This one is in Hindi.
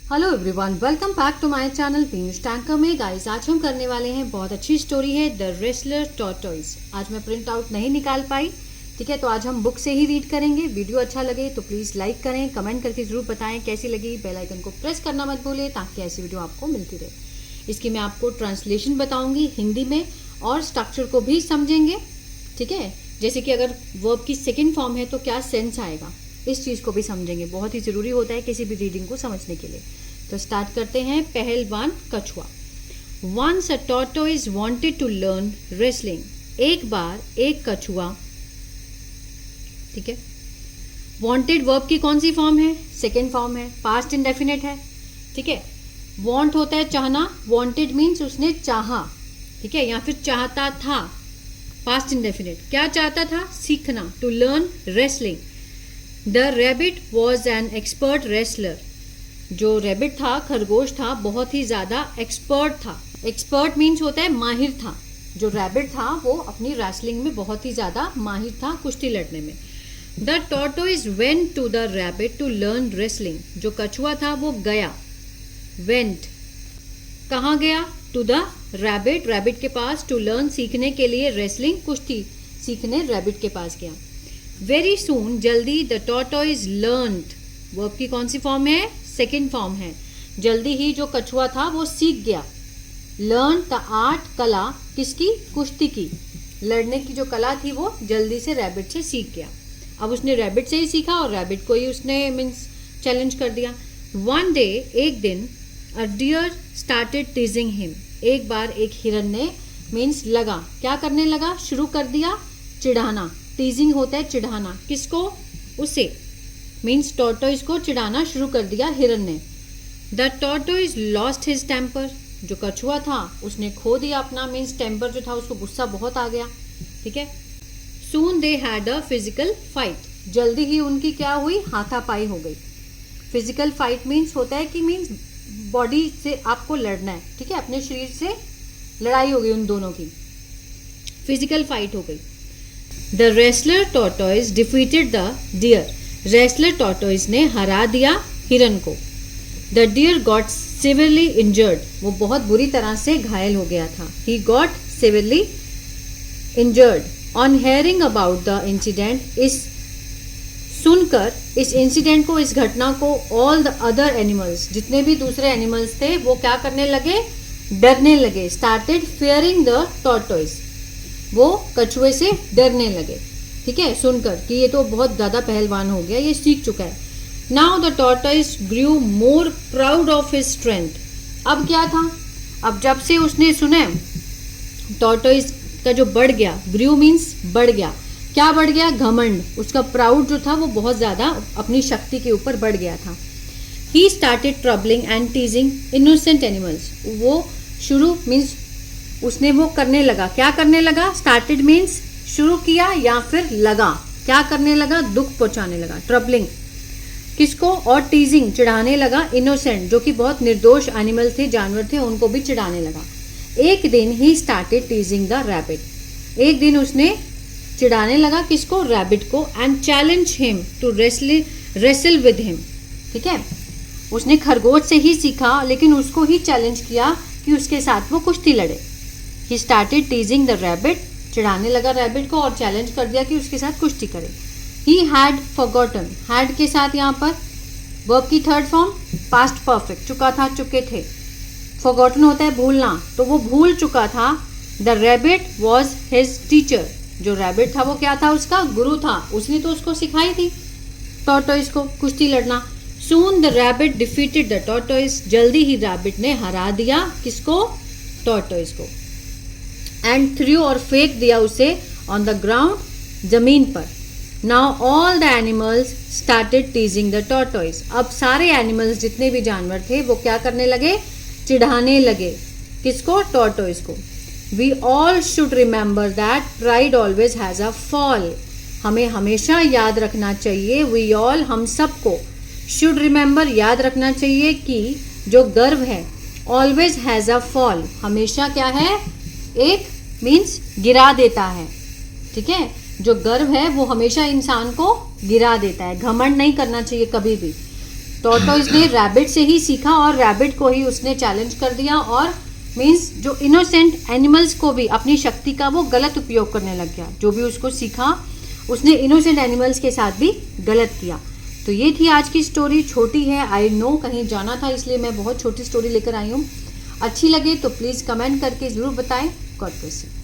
Hello everyone, welcome back to my channel Piyush Tanker में। गाइस, आज हम करने वाले हैं बहुत अच्छी स्टोरी है, द रेसलर टॉर्टोइज। आज मैं प्रिंट आउट नहीं निकाल पाई, ठीक है, तो आज हम बुक से ही रीड करेंगे। वीडियो अच्छा लगे तो प्लीज़ लाइक करें, कमेंट करके ज़रूर बताएं कैसी लगी। बेल आइकन को प्रेस करना मत भूलें ताकि ऐसी वीडियो आपको मिलती रहे। इसकी मैं आपको ट्रांसलेशन बताऊँगी हिंदी में और स्ट्रक्चर को भी समझेंगे, ठीक है। जैसे कि अगर वर्ब की सेकेंड फॉर्म है तो क्या सेंस आएगा, इस चीज़ को भी समझेंगे। बहुत ही ज़रूरी होता है किसी भी रीडिंग को समझने के लिए। तो स्टार्ट करते हैं। पहलवान कछुआ। Once a tortoise wanted to learn wrestling. एक बार एक कछुआ, ठीक है। wanted वर्ब की कौन सी फॉर्म है? सेकेंड फॉर्म है, पास्ट इंडेफिनिट है, ठीक है। want होता है चाहना, wanted मीन्स उसने चाहा, ठीक है, या फिर चाहता था, पास्ट इंडेफिनिट। क्या चाहता था? सीखना, to learn wrestling. The rabbit was an expert wrestler. जो रैबिट था, खरगोश था, बहुत ही ज़्यादा एक्सपर्ट था। एक्सपर्ट मीन्स होता है माहिर था। जो रैबिट था वो अपनी रेसलिंग में बहुत ही ज़्यादा माहिर था, कुश्ती लड़ने में। The tortoise went to the rabbit to learn wrestling. जो कछुआ था वो गया, वेंट, कहाँ गया? टू द रैबिट, रैबिट के पास, टू लर्न, सीखने के लिए, रेसलिंग, कुश्ती सीखने रैबिट के पास गया। वेरी सून, जल्दी, द टॉर्टोइज लर्नड। वर्ब की कौन सी फॉर्म है? सेकेंड फॉर्म है। जल्दी ही जो कछुआ था वो सीख गया। लर्न द आर्ट, कला, किसकी? कुश्ती की। लड़ने की जो कला थी वो जल्दी से रैबिट से सीख गया। अब उसने रैबिट से ही सीखा और रैबिट को ही उसने मीन्स चैलेंज कर दिया। वन डे, एक दिन, अ डियर स्टार्टेड टीजिंग हिम। एक बार एक हिरन ने मीन्स लगा, क्या करने लगा? शुरू कर दिया चिढ़ाना। टीजिंग होता है चिढ़ाना, किसको? उसे, मीन्स टॉर्टोइज को चिढ़ाना शुरू कर दिया हिरन ने। The tortoise lost his temper. जो कछुआ था उसने खो दिया अपना मीन्स टेम्पर जो था, उसको गुस्सा बहुत आ गया, ठीक है। Soon they had a physical fight. जल्दी ही उनकी क्या हुई? हाथापाई हो गई। फिजिकल फाइट मीन्स होता है कि मीन्स बॉडी से आपको लड़ना है, ठीक है, अपने शरीर से लड़ाई हो गई उन दोनों की, फिजिकल फाइट हो गई। The wrestler tortoise defeated the deer. Wrestler tortoise ने हरा दिया हिरन को। The deer got severely injured. वो बहुत बुरी तरह से घायल हो गया था। He got severely injured. On hearing about the incident, इस सुनकर, इस इंसिडेंट को, इस घटना को, ऑल द अदर एनिमल्स, जितने भी दूसरे एनिमल्स थे वो क्या करने लगे? डरने लगे। Started fearing the tortoise. वो कछुए से डरने लगे, ठीक है, सुनकर कि ये तो बहुत ज़्यादा पहलवान हो गया, ये सीख चुका है। Now the tortoise grew more proud of his strength. अब क्या था? अब जब से उसने सुना, टॉर्टोइज का जो बढ़ गया, ग्रू मीन्स बढ़ गया, क्या बढ़ गया? घमंड। उसका प्राउड जो था वो बहुत ज़्यादा अपनी शक्ति के ऊपर बढ़ गया था। He started troubling and टीजिंग innocent animals. वो शुरू मीन्स उसने वो करने लगा, क्या करने लगा? स्टार्टेड मीन्स शुरू किया या फिर लगा, क्या करने लगा? दुख पहुंचाने लगा, ट्रबलिंग, किसको? और टीजिंग, चिढ़ाने लगा, इनोसेंट, जो कि बहुत निर्दोष एनिमल थे, जानवर थे, उनको भी चिढ़ाने लगा। एक दिन he started teasing the rabbit. एक दिन उसने चिढ़ाने लगा, किसको? रैबिट को। And challenge him to wrestle with him, ठीक है। उसने खरगोश से ही सीखा लेकिन उसको ही चैलेंज किया कि उसके साथ वो कुश्ती लड़े। He started teasing the rabbit, चिढ़ाने लगा रैबिट को और चैलेंज कर दिया कि उसके साथ कुश्ती करे। He had forgotten. हैड के साथ यहाँ पर वर्ब की थर्ड फॉर्म, पास्ट परफेक्ट, चुका था, चुके थे। फॉरगॉटन होता है भूलना, तो वो भूल चुका था। The rabbit was his teacher. जो रैबिट था वो क्या था? उसका गुरु था, उसने तो उसको सिखाई थी टॉर्टोइज को कुश्ती लड़ना। Soon the rabbit defeated the tortoise. जल्दी ही रैबिट ने हरा दिया, किसको? टॉर्टोइज को। एंड थ्रू, और फेंक दिया उसे, ऑन द ग्राउंड, जमीन पर। Now all the animals started teasing the tortoise. अब सारे एनिमल्स, जितने भी जानवर थे, वो क्या करने लगे? चिढ़ाने लगे, किसको? टॉर्टोइज को। We all should remember that pride always has a fall. हमें हमेशा याद रखना चाहिए, वी ऑल, हम सबको, शुड रिमेंबर, याद रखना चाहिए कि जो गर्व है, ऑलवेज हैज़ अ फॉल, हमेशा क्या है? एक मीन्स गिरा देता है, ठीक है। जो गर्व है वो हमेशा इंसान को गिरा देता है। घमंड नहीं करना चाहिए कभी भी। टॉर्टोइज ने रैबिट से ही सीखा और रैबिट को ही उसने चैलेंज कर दिया और मीन्स जो इनोसेंट एनिमल्स को भी अपनी शक्ति का वो गलत उपयोग करने लग गया। जो भी उसको सीखा उसने इनोसेंट एनिमल्स के साथ भी गलत किया। तो ये थी आज की स्टोरी। छोटी है, आई नो, कहीं जाना था इसलिए मैं बहुत छोटी स्टोरी लेकर आई हूँ। अच्छी लगे तो प्लीज़ कमेंट करके ज़रूर बताएं। God bless you.